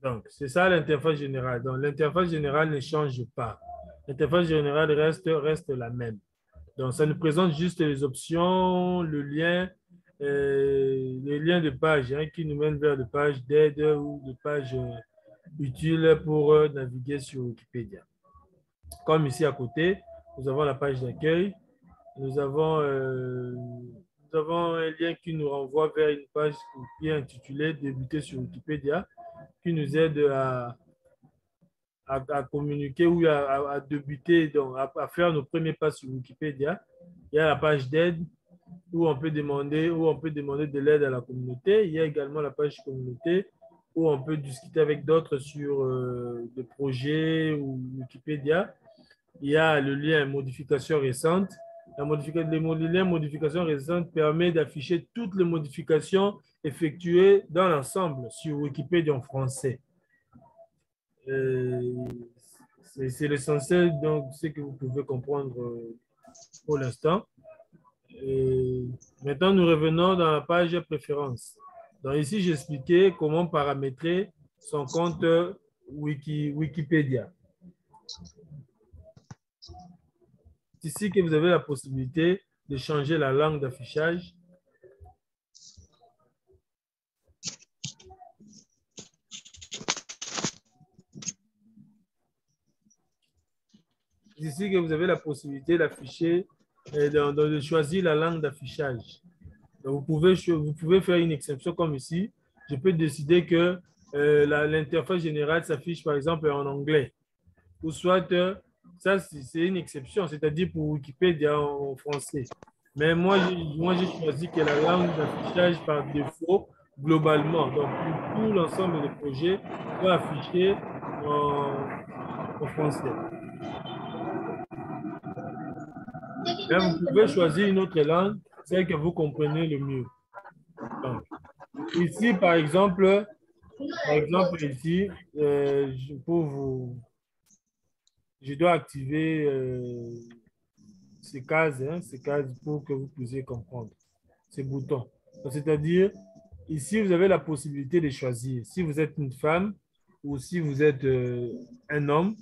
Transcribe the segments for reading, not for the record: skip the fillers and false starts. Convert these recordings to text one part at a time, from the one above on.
Donc, c'est ça l'interface générale. Donc, l'interface générale ne change pas. L'interface générale reste la même. Donc, ça nous présente juste les options, le lien de page hein, qui nous mène vers des pages d'aide ou des pages utiles pour naviguer sur Wikipédia. Comme ici à côté, nous avons la page d'accueil. Nous avons un lien qui nous renvoie vers une page qui est intitulée Débuter sur Wikipédia, qui nous aide à communiquer ou à débuter, donc à faire nos premiers pas sur Wikipédia. Il y a la page d'aide où on peut demander de l'aide à la communauté. Il y a également la page communauté où on peut discuter avec d'autres sur des projets ou Wikipédia. Il y a le lien modification récente. Le lien modification récente permet d'afficher toutes les modifications effectuées dans l'ensemble sur Wikipédia en français. C'est l'essentiel, donc ce que vous pouvez comprendre pour l'instant. Maintenant, nous revenons dans la page préférences. Donc ici, j'expliquais comment paramétrer son compte Wikipédia. C'est ici que vous avez la possibilité de changer la langue d'affichage. C'est ici que vous avez la possibilité d'afficher, de choisir la langue d'affichage. Vous pouvez faire une exception comme ici. Je peux décider que l'interface générale s'affiche par exemple en anglais. Ou soit, ça c'est une exception, c'est-à-dire pour Wikipédia en français. Mais moi, j'ai choisi que la langue d'affichage par défaut, globalement, donc pour tout l'ensemble des projets, soit affiché en français. Mais vous pouvez choisir une autre langue, celle que vous comprenez le mieux. Donc, ici, par exemple ici, je dois activer ces cases pour que vous puissiez comprendre ces boutons. C'est-à-dire, ici, vous avez la possibilité de choisir. Si vous êtes une femme ou si vous êtes un homme,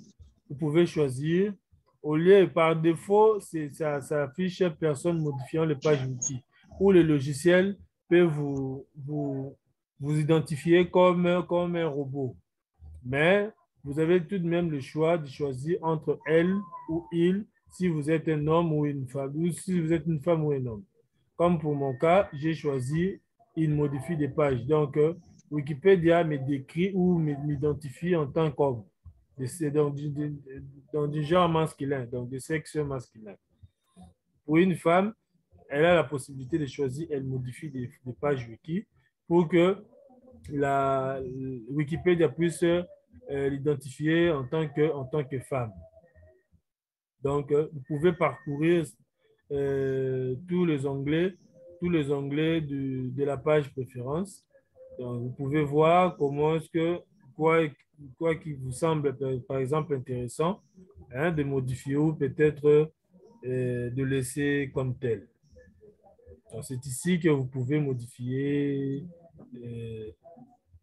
vous pouvez choisir. Au lieu, par défaut, ça affiche personne modifiant les pages wiki. Ou le logiciel peut vous identifier comme un robot. Mais vous avez tout de même le choix de choisir entre elle ou il si vous êtes un homme ou une femme, ou si vous êtes une femme ou un homme. Comme pour mon cas, j'ai choisi il modifie des pages. Donc, Wikipédia me décrit ou m'identifie en tant qu'homme. C'est donc du genre masculin, donc de sexe masculin. Pour une femme, elle a la possibilité de choisir, elle modifie des pages wiki pour que la Wikipédia puisse l'identifier en tant que femme. Donc, vous pouvez parcourir tous les onglets de la page préférence. Donc, vous pouvez voir comment est-ce que quoi qui vous semble par exemple intéressant hein, de modifier ou peut-être de laisser comme tel. C'est ici que vous pouvez modifier,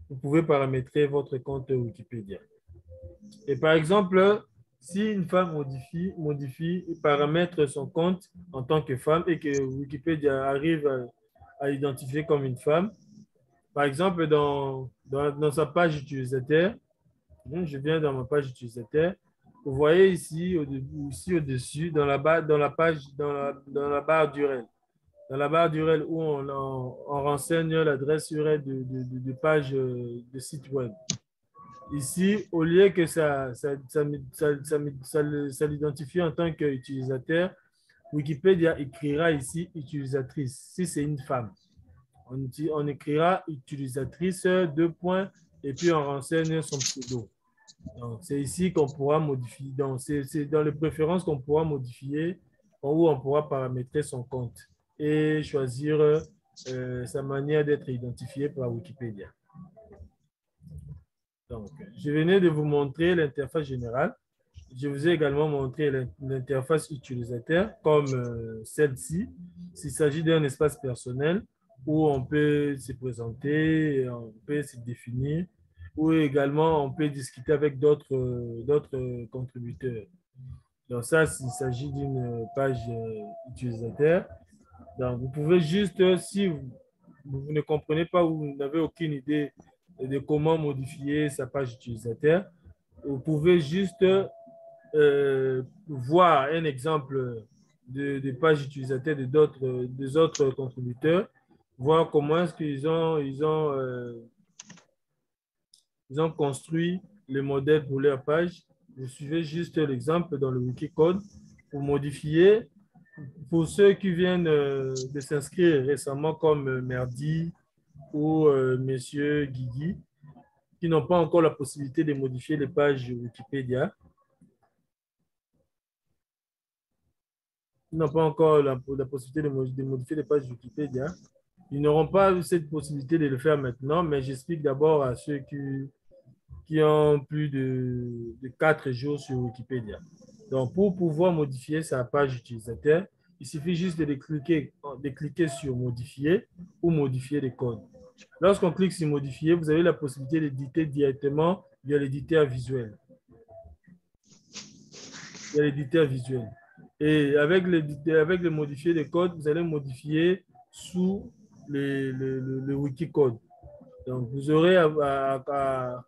vous pouvez paramétrer votre compte Wikipédia. Et par exemple, si une femme modifie et paramètre son compte en tant que femme et que Wikipédia arrive à identifier comme une femme, par exemple, dans sa page utilisateur, je viens dans ma page utilisateur, vous voyez ici au-dessus, dans la barre d'URL. Dans la barre d'URL où on renseigne l'adresse URL de page de site web. Ici, au lieu que ça l'identifie en tant qu'utilisateur, Wikipédia écrira ici utilisatrice, si c'est une femme. On écrira utilisatrice, deux points, et puis on renseigne son pseudo. Donc, c'est ici qu'on pourra modifier. Donc, c'est dans les préférences qu'on pourra modifier où on pourra paramétrer son compte et choisir sa manière d'être identifié par Wikipédia. Donc, je venais de vous montrer l'interface générale. Je vous ai également montré l'interface utilisateur comme celle-ci. S'il s'agit d'un espace personnel où on peut se présenter, on peut se définir. ou également on peut discuter avec d'autres contributeurs. Donc ça, il s'agit d'une page utilisateur. Donc vous pouvez juste, si vous ne comprenez pas ou vous n'avez aucune idée de comment modifier sa page utilisateur, vous pouvez juste voir un exemple de page utilisateur des autres contributeurs, voir comment est-ce ils ont construit le modèle pour leur page. Vous suivez juste l'exemple dans le Wikicode pour modifier. Pour ceux qui viennent de s'inscrire récemment comme Merdi ou Monsieur Guigui, qui n'ont pas encore la possibilité de modifier les pages Wikipédia, qui n'ont pas encore la possibilité de modifier les pages Wikipédia, ils n'auront pas cette possibilité de le faire maintenant, mais j'explique d'abord à ceux qui ont plus de 4 jours sur Wikipédia. Donc, pour pouvoir modifier sa page utilisateur, il suffit juste de cliquer sur modifier ou modifier les codes. Lorsqu'on clique sur modifier, vous avez la possibilité d'éditer directement via l'éditeur visuel. Via l'éditeur visuel. Et avec le modifier des codes, vous allez modifier sous le Wikicode. Donc, vous aurez à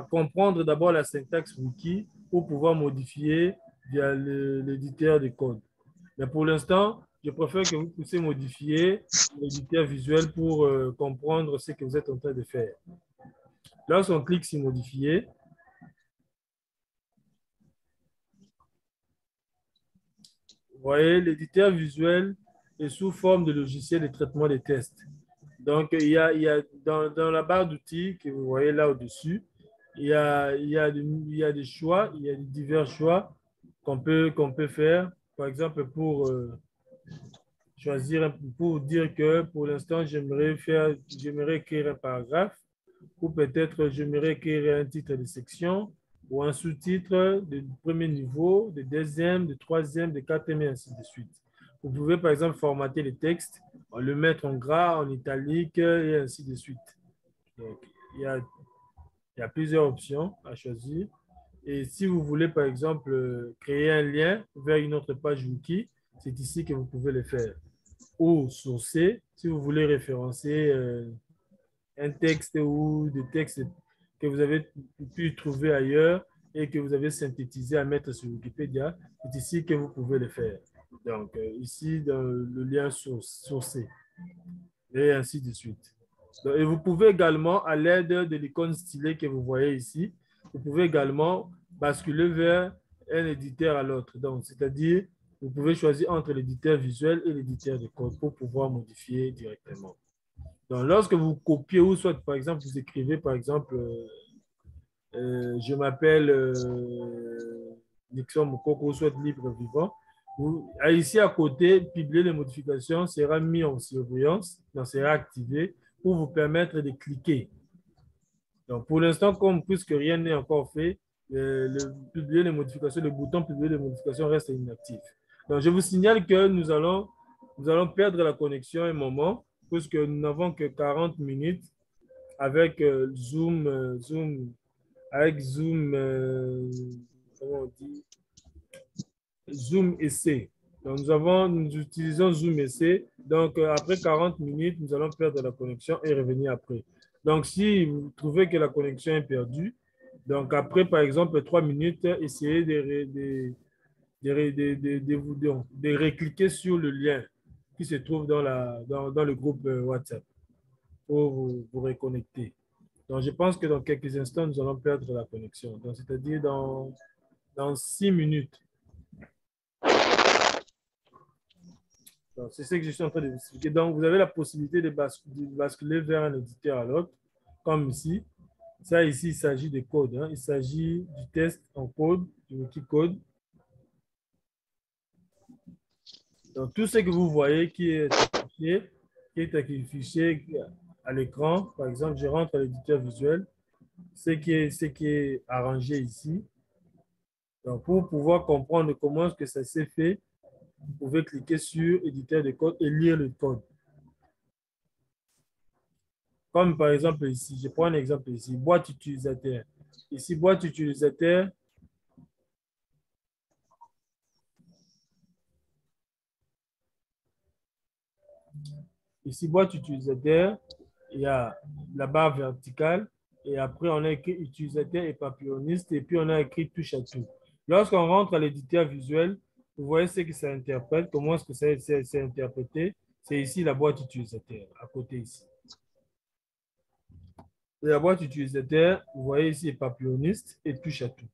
comprendre d'abord la syntaxe wiki pour pouvoir modifier via l'éditeur de code. Mais pour l'instant, je préfère que vous puissiez modifier l'éditeur visuel pour comprendre ce que vous êtes en train de faire. Lorsqu'on clique sur modifier, vous voyez, l'éditeur visuel est sous forme de logiciel de traitement des tests. Donc, il y a dans la barre d'outils que vous voyez là au-dessus, il y a des choix, il y a divers choix qu'on peut faire. Par exemple, pour choisir, pour dire que pour l'instant, j'aimerais écrire un paragraphe, ou peut-être j'aimerais écrire un titre de section ou un sous-titre de premier niveau, de deuxième, de troisième, de quatrième et ainsi de suite. Vous pouvez par exemple formater le texte, le mettre en gras, en italique et ainsi de suite. Donc, il y a plusieurs options à choisir. Et si vous voulez, par exemple, créer un lien vers une autre page wiki, c'est ici que vous pouvez le faire. Ou sourcer, si vous voulez référencer un texte ou des textes que vous avez pu trouver ailleurs et que vous avez synthétisé à mettre sur Wikipédia, c'est ici que vous pouvez le faire. Donc, ici, dans le lien sourcé, et ainsi de suite. Donc, et vous pouvez également, à l'aide de l'icône stylée que vous voyez ici, vous pouvez également basculer vers un éditeur à l'autre. Donc, c'est-à-dire, vous pouvez choisir entre l'éditeur visuel et l'éditeur de code pour pouvoir modifier directement. Donc, lorsque vous copiez ou soit, par exemple, vous écrivez, par exemple, je m'appelle Nixon Mokoko ou soit libre vivant, ici à côté, publier les modifications sera mis en surveillance, donc sera activé pour vous permettre de cliquer. Donc, pour l'instant, puisque rien n'est encore fait, publier les modifications, le bouton publier les modifications reste inactif. Donc, je vous signale que nous allons perdre la connexion un moment, puisque nous n'avons que 40 minutes avec comment on dit, Zoom essai. Donc, nous utilisons Zoom essai. Donc, après 40 minutes, nous allons perdre la connexion et revenir après. Donc, si vous trouvez que la connexion est perdue, donc après, par exemple, 3 minutes, essayez de recliquer sur le lien qui se trouve dans le groupe WhatsApp pour vous reconnecter. Donc, je pense que dans quelques instants, nous allons perdre la connexion. Donc, c'est-à-dire dans 6 minutes. C'est ce que je suis en train de vous expliquer. Donc, vous avez la possibilité de basculer vers un éditeur à l'autre, comme ici. Ça, ici, il s'agit de code. Hein. Il s'agit du test en code, du Wikicode. Donc, tout ce que vous voyez qui est affiché à l'écran, par exemple, je rentre à l'éditeur visuel, ce qui est arrangé ici. Donc, pour pouvoir comprendre comment est-ce que ça s'est fait, vous pouvez cliquer sur éditeur de code et lire le code. Comme par exemple ici, je prends un exemple ici, boîte utilisateur. Ici, boîte utilisateur, ici, boîte utilisateur, il y a la barre verticale et après on a écrit utilisateur et papilloniste et puis on a écrit touche à tout. Lorsqu'on rentre à l'éditeur visuel, vous voyez ce que ça interprète, comment est-ce que c'est interprété. C'est ici la boîte utilisateur, à côté ici. Et la boîte utilisateur, vous voyez ici papilloniste et touche à tout.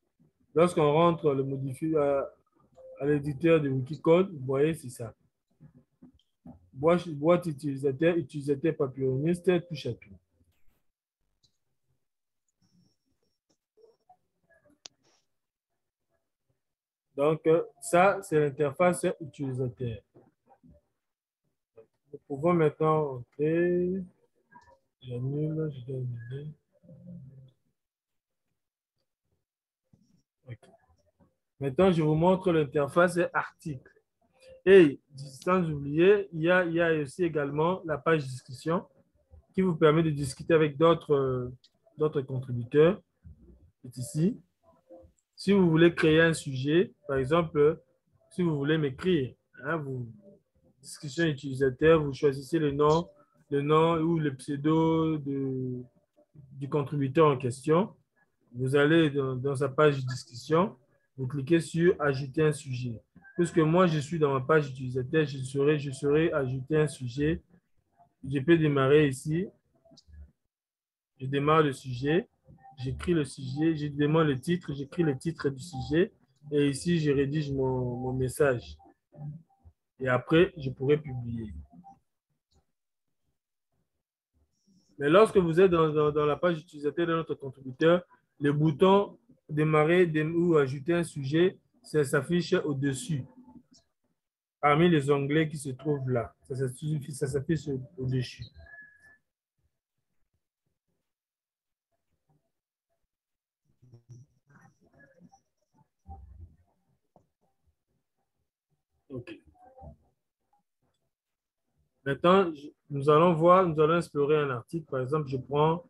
Lorsqu'on rentre le modifier à l'éditeur de Wikicode, vous voyez, c'est ça. Boîte utilisateur, utilisateur papilloniste, touche à tout. Donc, ça, c'est l'interface utilisateur. Nous pouvons maintenant entrer. J'annule, je dois annuler. OK. Maintenant, je vous montre l'interface article. Et sans oublier, il y a aussi également la page discussion qui vous permet de discuter avec d'autres contributeurs. C'est ici. Si vous voulez créer un sujet, par exemple, si vous voulez m'écrire, hein, discussion utilisateur, vous choisissez le nom ou le pseudo du contributeur en question. Vous allez dans sa page de discussion, vous cliquez sur ajouter un sujet. Puisque moi, je suis dans ma page utilisateur, je serai ajouter un sujet. Je peux démarrer ici. Je démarre le sujet. J'écris le sujet. Je demande le titre. J'écris le titre du sujet. Et ici, je rédige mon message. Et après, je pourrai publier. Mais lorsque vous êtes dans la page utilisateur de notre contributeur, le bouton démarrer ou ajouter un sujet, ça s'affiche au-dessus, parmi les onglets qui se trouvent là. Ça s'affiche au-dessus. OK. Maintenant, nous allons explorer un article. Par exemple, je prends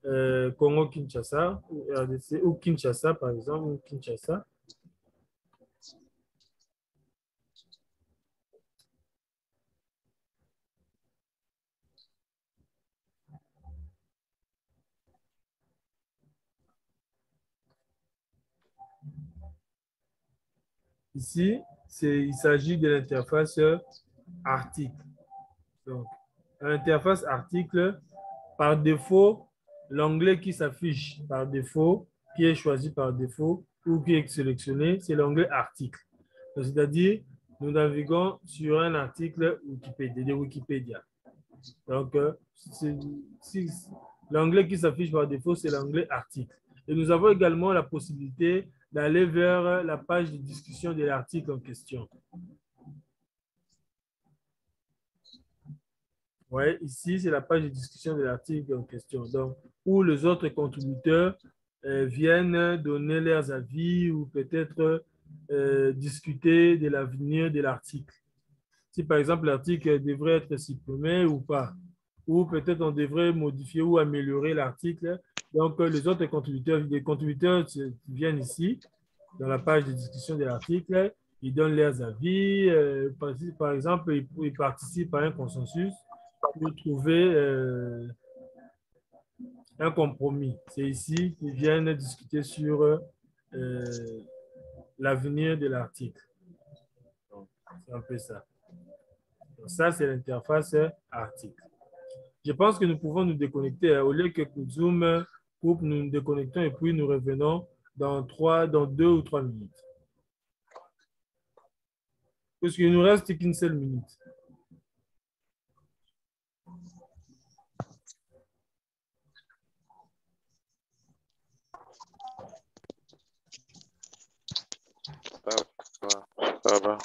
Congo-Kinshasa ou RDC ou Kinshasa, par exemple, ou Kinshasa. Ici, il s'agit de l'interface article. Donc, l'interface article, par défaut, l'onglet qui s'affiche par défaut, qui est choisi par défaut ou qui est sélectionné, c'est l'onglet article. C'est-à-dire, nous naviguons sur un article Wikipédia, de Wikipédia. Donc, l'onglet qui s'affiche par défaut, c'est l'onglet article. Et nous avons également la possibilité d'aller vers la page de discussion de l'article en question. Ouais, ici, c'est la page de discussion de l'article en question. Donc, où les autres contributeurs viennent donner leurs avis ou peut-être discuter de l'avenir de l'article. Si par exemple l'article devrait être supprimé ou pas, ou peut-être on devrait modifier ou améliorer l'article. Donc, les contributeurs viennent ici, dans la page de discussion de l'article, ils donnent leurs avis. Par exemple, ils participent à un consensus pour trouver un compromis. C'est ici qu'ils viennent discuter sur l'avenir de l'article. C'est un peu ça. Donc, ça, c'est l'interface article. Je pense que nous pouvons nous déconnecter. Au lieu que Zoom coupe, nous nous déconnectons et puis nous revenons dans 2 ou 3 minutes. Parce qu'il ne nous reste qu'une seule minute. Ça va.